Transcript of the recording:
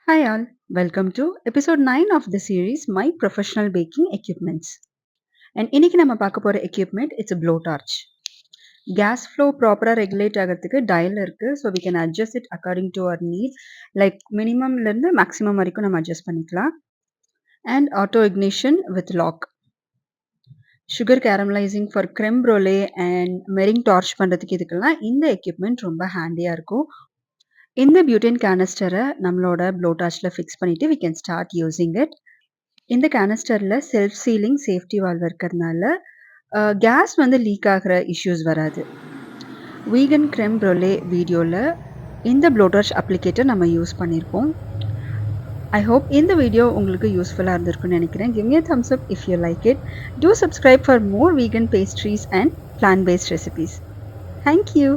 Hi all, welcome to episode 9 of the series My Professional Baking Equipments. And இன்னைக்கு நம்ம பார்க்க போற equipment it's a blowtorch. Gas flow ப்ராப்பரா regulate ஆகிறதுக்கு dial இருக்கு. So we can adjust it according to our need. Like minimumல இருந்து maximum வரைக்கும் நம்ம adjust பண்ணிக்கலாம். And auto ignition with lock. Sugar caramelizing for creme brulee and meringue torch பண்றதுக்கு இதுக்கெல்லாம் இந்த equipment ரொம்ப ஹேண்டியா இருக்கும். இந்த பியூட்டேன் கேனிஸ்டரை நம்மளோட ப்ளோடார்ச்சில் ஃபிக்ஸ் பண்ணிவிட்டு we can start using it. இந்த கேனிஸ்டரில் செல்ஃப் சீலிங் சேஃப்டி வால்வ் இருக்கிறதுனால கேஸ் வந்து லீக் ஆகிற இஷ்யூஸ் வராது. வீகன் கிரெம் ப்ரோலே வீடியோவில் இந்த ப்ளோடார்ச் அப்ளிகேட்டர் நம்ம யூஸ் பண்ணியிருப்போம். ஐ ஹோப் இந்த வீடியோ உங்களுக்கு யூஸ்ஃபுல்லாக இருந்திருக்குன்னு நினைக்கிறேன். Give me a thumbs up if you like it. Do subscribe for more vegan pastries and plant-based recipes. Thank you.